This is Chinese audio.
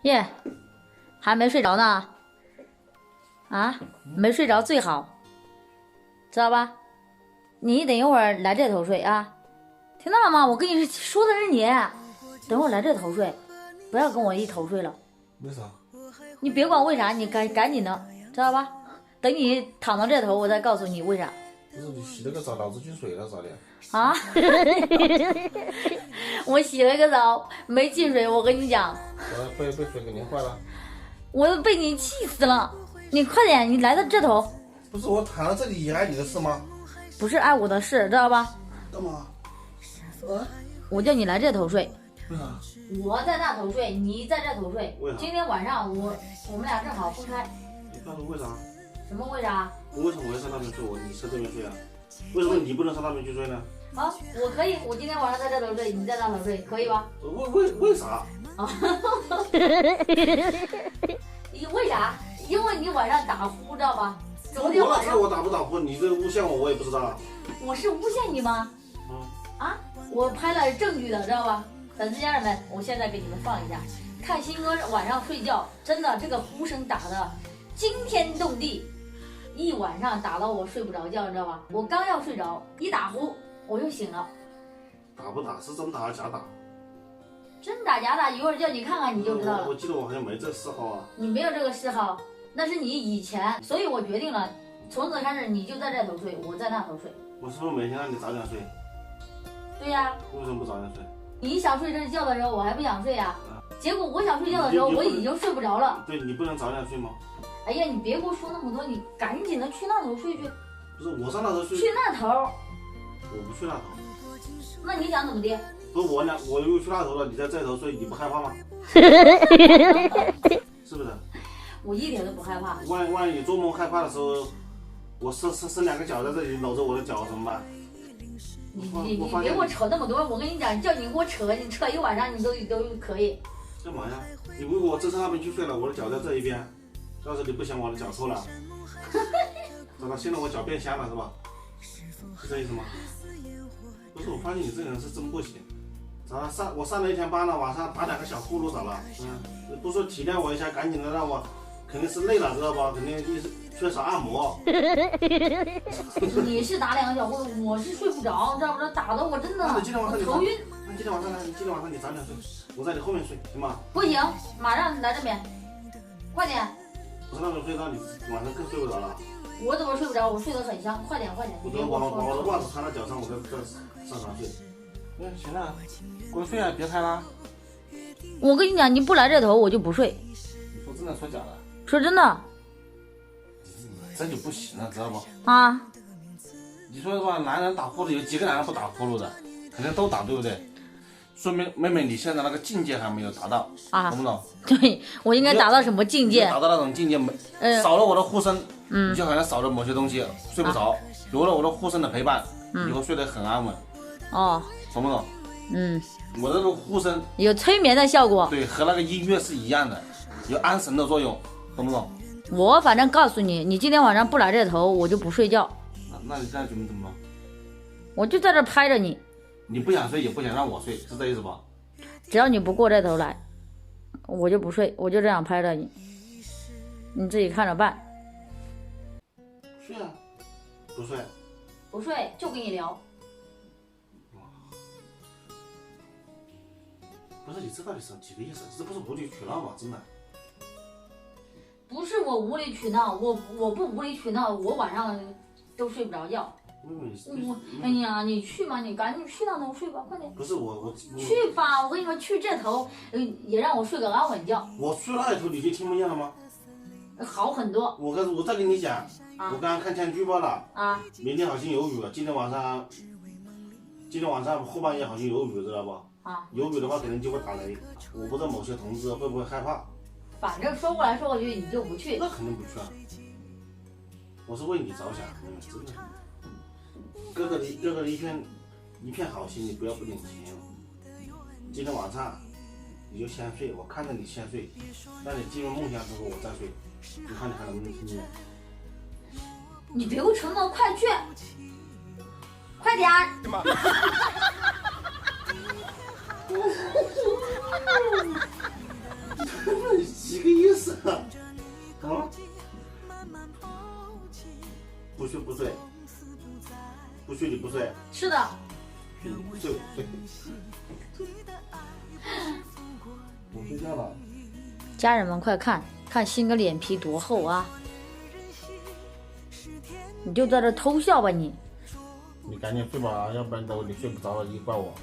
耶，还没睡着呢？啊，没睡着最好，知道吧？你等一会儿来这头睡啊，听到了吗？我跟你说的是你，等会儿来这头睡，不要跟我一头睡了。为啥？你别管为啥，你赶紧的，知道吧？等你躺到这头，我再告诉你为啥。不是你洗了个澡，脑子进水了咋的？啊！我洗了个澡，没进水，我跟你讲，被水给淋坏了。我都被你气死了。你快点，你来到这头。不是我躺在这里也碍你的事吗？不是碍我的事，知道吧？干嘛？我叫你来这头睡。为啥？我在那头睡，你在这头睡。为啥？今天晚上我们俩正好分开。你告诉我为啥？什么为啥？我为什么我要上那边睡？你上这边睡啊？为什么你不能上那边去睡呢？啊，我可以，我今天晚上在这头睡，你在那头睡，可以吧？为啥？啊，为啥？因为你晚上打呼，知道吧？昨天晚上我打不打呼？你这诬陷我也不知道。我是诬陷你吗？啊，我拍了证据的，知道吧？粉丝家人们，我现在给你们放一下，看鑫哥晚上睡觉，真的这个呼声打的惊天动地，一晚上打到我睡不着觉，你知道吧？我刚要睡着，一打呼我就醒了。打不打是真打还是假打？真打假打，一会儿叫你看看你就知道了。我记得我好像没这嗜好啊。你没有这个嗜好，那是你以前，所以我决定了，从此开始你就在这头睡，我在那头睡。我是不是每天让你早点睡？对呀。为什么不早点睡？你想睡这觉的时候，我还不想睡呀。结果我想睡觉的时候，我已经睡不着了。对，你不能早点睡吗？哎呀，你别给我说那么多，你赶紧的去那头睡去。不是我上那头睡。去那头。我不去那头。那你想怎么的？不是我又去那头了，你在这头睡，你不害怕吗？是不是？我一点都不害怕。万一你做梦害怕的时候，我伸两个脚在这里搂着我的脚怎么办？你别给我扯那么多，我跟你讲，叫你给我扯，你扯一晚上你都可以。干嘛呀？你如果我真上那边去睡了，我的脚在这一边，要是你不嫌我的脚臭了，知道现在我脚变香了是吧？是这意思吗？不是，我发现你这个人是真不行。我上了一天班了，晚上打两个小呼噜咋了？不说体谅我一下，赶紧的让我，肯定是累了知道吧？肯定就是缺少按摩。你是打两个小呼噜，我是睡不着，知道不知道？打的我真的头晕。那今天晚上你早点睡，我在你后面睡，行吗？不行，马上来这边，快点。我上那边睡到你晚上更睡不着了。我怎么睡不着？我睡得很香，快点，你别跟我说。把我的袜子穿到脚上，我再上床睡。行了，快睡啊，别拍了。我跟你讲，你不来这头，我就不睡。你说真的说假的？说真的。这就不行了，知道不？啊。你说的话，男人打呼噜有几个男人不打呼噜的？肯定都打，对不对？说明妹妹你现在那个境界还没有达到，懂不懂？对，我应该达到什么境界？达到那种境界少了我的呼声，你就好像少了某些东西，睡不着。有了我的呼声的陪伴，以后睡得很安稳。哦，懂不懂？我这个呼声有催眠的效果，对，和那个音乐是一样的，有安神的作用，懂不懂？我反正告诉你，你今天晚上不来这头，我就不睡觉。那你现在准备怎么办？我就在这拍着你。你不想睡也不想让我睡，是这意思吧？只要你不过这头来，我就不睡，我就这样拍着你，你自己看着办。睡啊，不睡？不睡就跟你聊。不是你这到底是几个意思？这不是无理取闹吗？真的。不是我无理取闹，我不无理取闹，我晚上都睡不着觉。哎呀，你去嘛，你赶紧去那头睡吧，快点。不是我去吧，我跟你说，去这头，也让我睡个安稳觉。我去那头你就听不见了吗？好很多。我再跟你讲，我刚刚看天气预报了啊，明天好像有雨了，今天晚上后半夜好像有雨，知道不？啊，有雨的话可能就会打雷，我不知道某些同志会不会害怕。反正说过来说过去，你就不去。那肯定不去啊！我是为你着想，真的。哥哥的一片好心，你不要不领情。今天晚上你就先睡，我看着你先睡，让你进入梦乡之后我再睡，你看你还能不能听见？你别给我扯那么快去，快点儿！不睡不睡，不睡你不睡，是的，睡睡。我睡觉了。家人们快看看鑫哥脸皮多厚啊！你就在这偷笑吧你。你赶紧睡吧，要不然等会你睡不着了，你怪我。